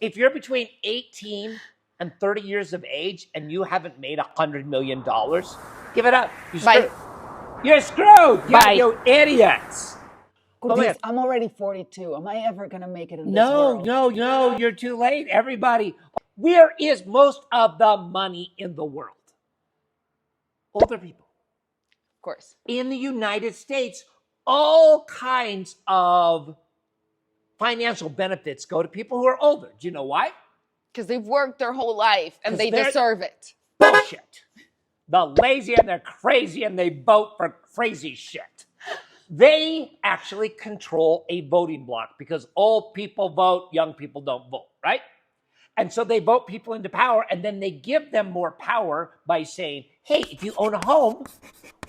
If you're between 18 and 30 years of age and you haven't made $100 million, give it up. You're screwed. You're screwed. Bye. You idiots. Goodness, I'm already 42. Am I ever going to make it in this world? No, you're too late. Everybody, where is most of the money in the world? Older people. Of course. In the United States, all kinds of financial benefits go to people who are older. Do you know why? Because they've worked their whole life and they deserve it. Bullshit. The lazy and they're crazy and they vote for crazy shit. They actually control a voting block because old people vote, young people don't vote, right? And so they vote people into power and then they give them more power by saying, hey, if you own a home,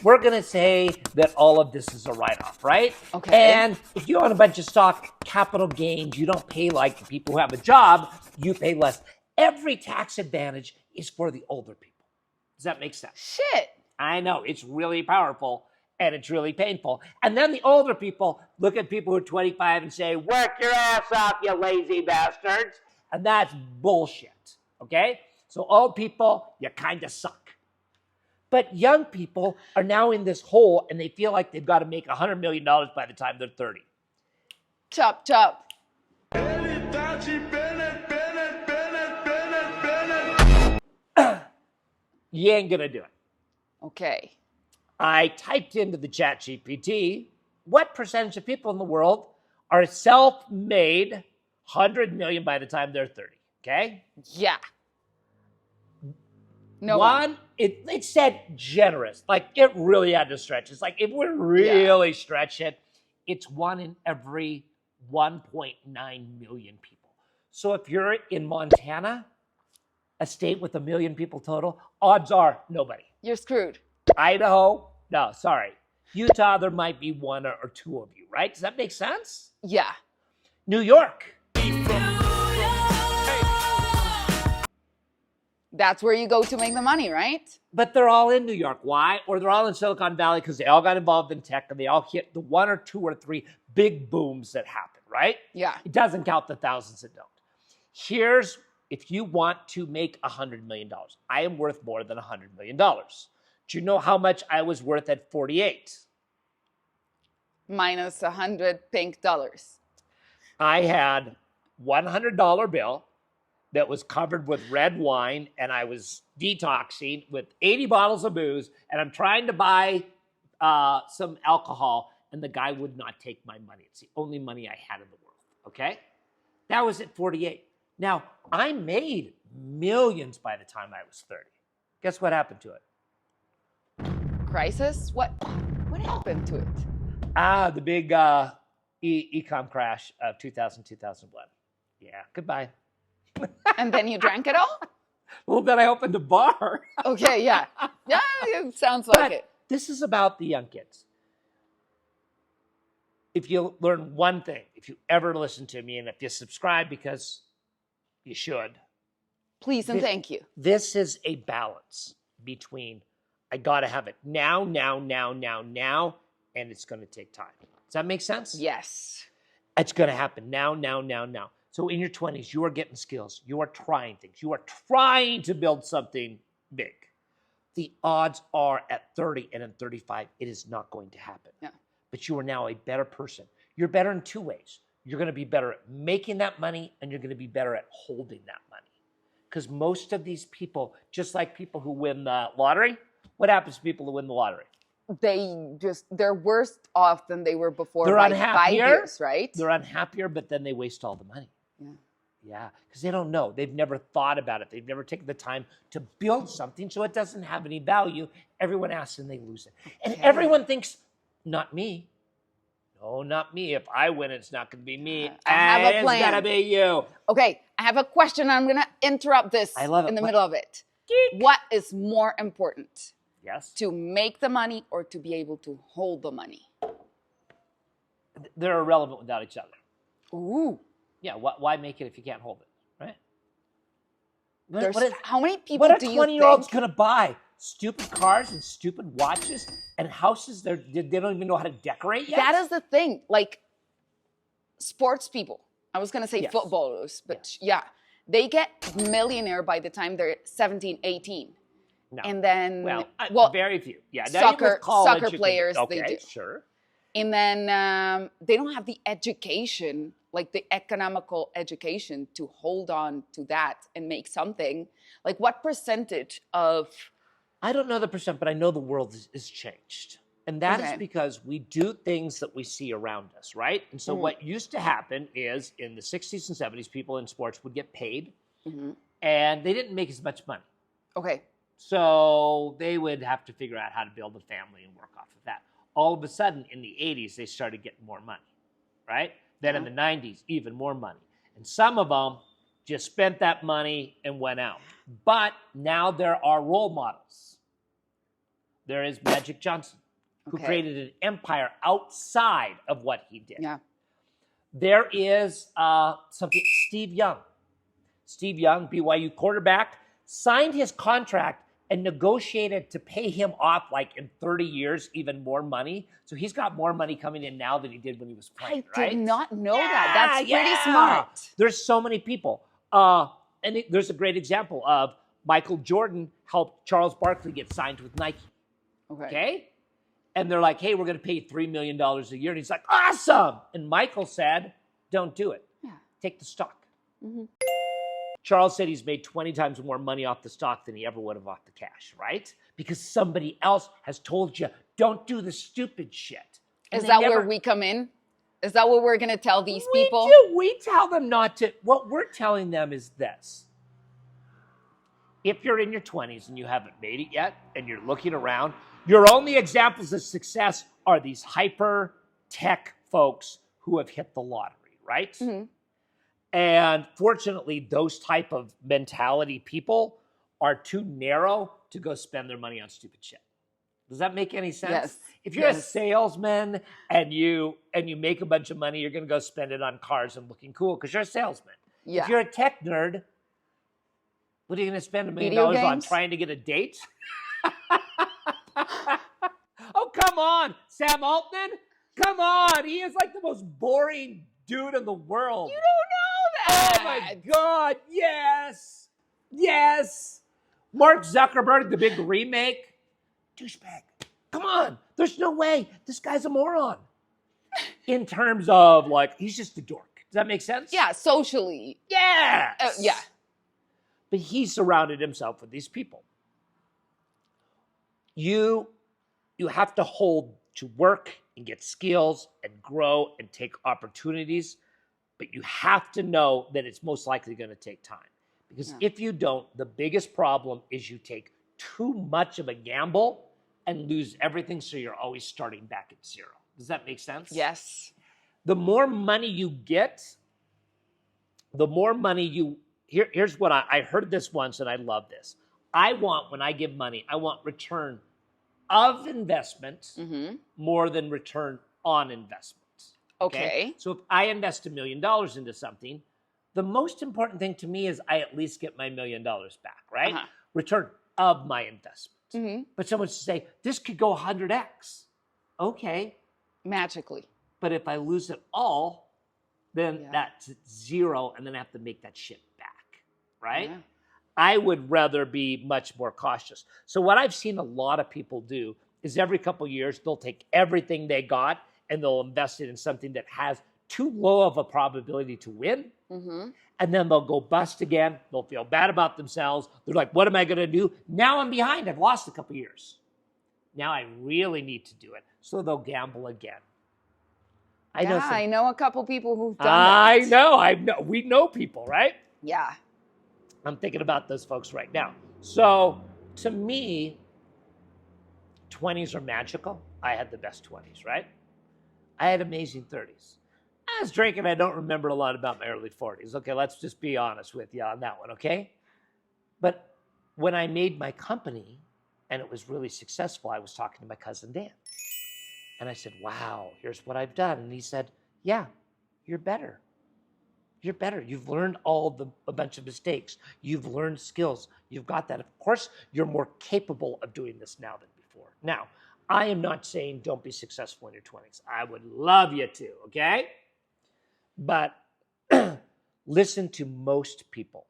we're going to say that all of this is a write-off, right? Okay. And if you own a bunch of stock, capital gains, you don't pay like the people who have a job, you pay less. Every tax advantage is for the older people. Does that make sense? Shit. I know, it's really powerful and it's really painful. And then the older people look at people who are 25 and say, work your ass off, you lazy bastards. And that's bullshit, okay? So old people, you kind of suck. But young people are now in this hole and they feel like they've got to make $100 million by the time they're 30. Chop, chop. You ain't going to do it. Okay. I typed into the chat GPT, what percentage of people in the world are self-made 100 million by the time they're 30, okay? Yeah. No one. It said generous. Like, it really had to stretch. It's like, if we really stretch it, it's 1 in every 1.9 million people. So if you're in Montana, a state with 1 million people total, odds are nobody. You're screwed. Idaho, no, sorry. Utah, there might be 1 or 2 of you, right? Does that make sense? Yeah. New York. That's where you go to make the money, right? But they're all in New York. Why? Or they're all in Silicon Valley because they all got involved in tech and they all hit the 1 or 2 or 3 big booms that happen, right? Yeah. It doesn't count the thousands that don't. Here's, if you want to make $100 million, I am worth more than $100 million. Do you know how much I was worth at 48? Minus 100 pink dollars. I had $100 bill that was covered with red wine, and I was detoxing with 80 bottles of booze, and I'm trying to buy some alcohol, and the guy would not take my money. It's the only money I had in the world, okay? That was at 48. Now, I made millions by the time I was 30. Guess what happened to it? Crisis? What happened to it? The big e-com crash of 2000, 2001. Yeah, goodbye. And then you drank it all? Well, then I opened a bar. Okay, yeah. Yeah, it sounds like it. This is about the young kids. If you learn one thing, if you ever listen to me, and if you subscribe, because you should. Please and thank you. This is a balance between, I got to have it now, and it's going to take time. Does that make sense? Yes. It's going to happen now. So in your 20s, you are getting skills. You are trying things. You are trying to build something big. The odds are at 30 and at 35, it is not going to happen. Yeah. But you are now a better person. You're better in 2 ways. You're going to be better at making that money, and you're going to be better at holding that money. Because most of these people, just like people who win the lottery, what happens to people who win the lottery? They're worse off than they were before. They're by unhappier, 5 years, right? They're unhappier, but then they waste all the money. Yeah. Yeah, because they don't know. They've never thought about it. They've never taken the time to build something, so it doesn't have any value. Everyone asks and they lose it. And everyone thinks, not me. No, not me. If I win, it's not going to be me. I have a plan. It's going to be you. Okay, I have a question. I'm going to interrupt this I love it. in the middle of it. Geek. What is more important? Yes. To make the money or to be able to hold the money? They're irrelevant without each other. Ooh. Yeah, why make it if you can't hold it, right? How many people do you think? What are 20-year-olds going to buy? Stupid cars and stupid watches and houses they don't even know how to decorate yet? That is the thing. Like, sports people. I was going to say Yes. footballers, but yeah. they get millionaire by the time they're 17, 18. No. And then, well, very few. Yeah, now you with college, soccer players, okay, they do. Sure. And then they don't have the education, like the economical education to hold on to that and make something. Like what percentage of... I don't know the percent, but I know the world is changed. And that is because we do things that we see around us, right? And so what used to happen is in the 60s and 70s, people in sports would get paid and they didn't make as much money. Okay. So they would have to figure out how to build a family and work off of that. All of a sudden, in the 80s, they started getting more money, right? Then in the 90s, even more money. And some of them just spent that money and went out. But now there are role models. There is Magic Johnson, who created an empire outside of what he did. Yeah. There is Steve Young. Steve Young, BYU quarterback, signed his contract and negotiated to pay him off like in 30 years, even more money. So he's got more money coming in now than he did when he was playing, right? I did not know that. That's pretty smart. There's so many people. There's a great example of Michael Jordan helped Charles Barkley get signed with Nike. Okay? And they're like, hey, we're going to pay you $3 million a year. And he's like, awesome. And Michael said, don't do it. Yeah. Take the stock. Charles said he's made 20 times more money off the stock than he ever would have off the cash, right? Because somebody else has told you, don't do the stupid shit. Is that where we come in? Is that what we're going to tell these people? We tell them not to. What we're telling them is this. If you're in your 20s and you haven't made it yet, and you're looking around, your only examples of success are these hyper tech folks who have hit the lottery, right? And fortunately, those type of mentality people are too narrow to go spend their money on stupid shit. Does that make any sense? Yes. If you're a salesman and you make a bunch of money, you're going to go spend it on cars and looking cool because you're a salesman. Yeah. If you're a tech nerd, what are you going to spend $1 million on? Trying to get a date? Oh, come on, Sam Altman. Come on. He is like the most boring dude in the world. You don't know that. Oh, my God. Yes. Yes. Mark Zuckerberg, the big remake. Douchebag. Come on. There's no way. This guy's a moron. In terms of, like, he's just a dork. Does that make sense? Yeah, socially. Yes. Yeah. But he surrounded himself with these people. You have to hold to work and get skills and grow and take opportunities, but you have to know that it's most likely going to take time. Because if you don't, the biggest problem is you take too much of a gamble and lose everything, so you're always starting back at zero. Does that make sense? Yes. The more money you get, the more money here's what I heard this once and I love this. When I give money, I want return of investment more than return on investment. Okay. So if I invest $1 million into something, the most important thing to me is I at least get my $1 million back, right? Return of my investment. But someone should say, this could go 100x. Okay. Magically. But if I lose it all, then that's zero, and then I have to make that shit back, right? Yeah. I would rather be much more cautious. So what I've seen a lot of people do is every couple of years, they'll take everything they got and they'll invest it in something that has too low of a probability to win. And then they'll go bust again. They'll feel bad about themselves. They're like, what am I going to do? Now I'm behind. I've lost a couple of years. Now I really need to do it. So they'll gamble again. I know a couple people who've done that. I know. We know people, right? Yeah. I'm thinking about those folks right now. So to me, 20s are magical. I had the best 20s, right? I had amazing 30s. I was drinking. I don't remember a lot about my early 40s. Okay, let's just be honest with you on that one, okay? But when I made my company and it was really successful, I was talking to my cousin Dan. And I said, wow, here's what I've done. And he said, yeah, you're better. You're better. You've learned a bunch of mistakes. You've learned skills. You've got that. Of course, you're more capable of doing this now than before. Now, I am not saying don't be successful in your 20s. I would love you to, okay? But listen to most people.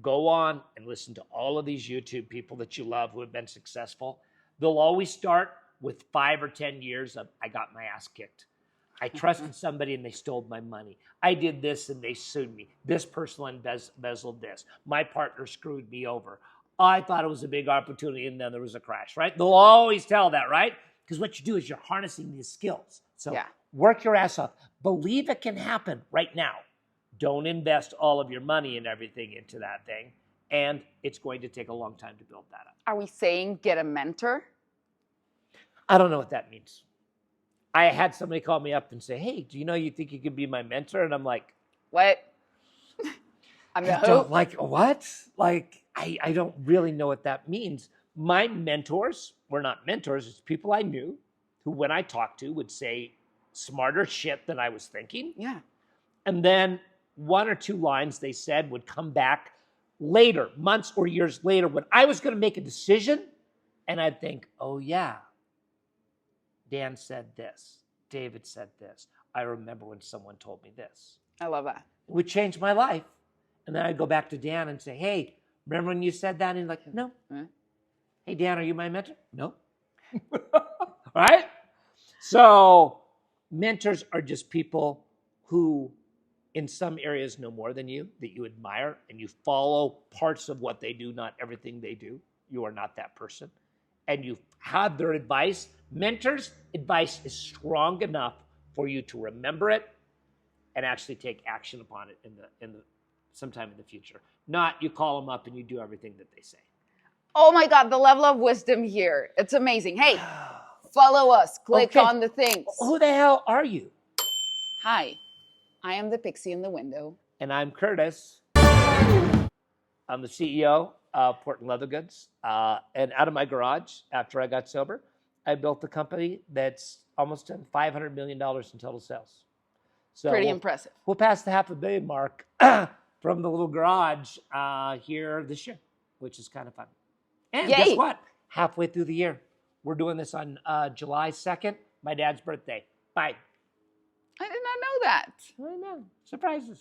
go on and listen to all of these YouTube people that you love who have been successful. They'll always start with 5 or 10 years of, I got my ass kicked. I trusted somebody and they stole my money. I did this and they sued me. This person embezzled this. My partner screwed me over. I thought it was a big opportunity and then there was a crash, right? They'll always tell that, right? Because what you do is you're harnessing these skills. So work your ass off. Believe it can happen right now. Don't invest all of your money and everything into that thing. And it's going to take a long time to build that up. Are we saying get a mentor? I don't know what that means. I had somebody call me up and say, hey, do you know you think you could be my mentor? And I'm like, what? I'm the hope. Like, what? Like, I don't really know what that means. My mentors were not mentors. It's people I knew who, when I talked to, would say smarter shit than I was thinking. Yeah. And then 1 or 2 lines they said would come back later, months or years later, when I was going to make a decision. And I'd think, oh, yeah, Dan said this. David said this. I remember when someone told me this. I love that. It would change my life. And then I'd go back to Dan and say, hey, remember when you said that? And he's like, no. Hey, Dan, are you my mentor? No. Right? So mentors are just people who in some areas know more than you, that you admire, and you follow parts of what they do, not everything they do. You are not that person. And you have their advice. Mentors' advice is strong enough for you to remember it and actually take action upon it in the sometime in the future. Not you call them up and you do everything that they say. Oh my God, the level of wisdom here. It's amazing. Hey, follow us. Click on the things. Who the hell are you? Hi, I am the pixie in the window. And I'm Curtis. I'm the CEO of Portland Leather Goods. And out of my garage, after I got sober, I built a company that's almost done $500 million in total sales. So pretty impressive. We'll pass the $500 million mark from the little garage here this year, which is kind of fun. And guess what? Halfway through the year. We're doing this on July 2nd, my dad's birthday. Bye. I did not know that. I know. Surprises.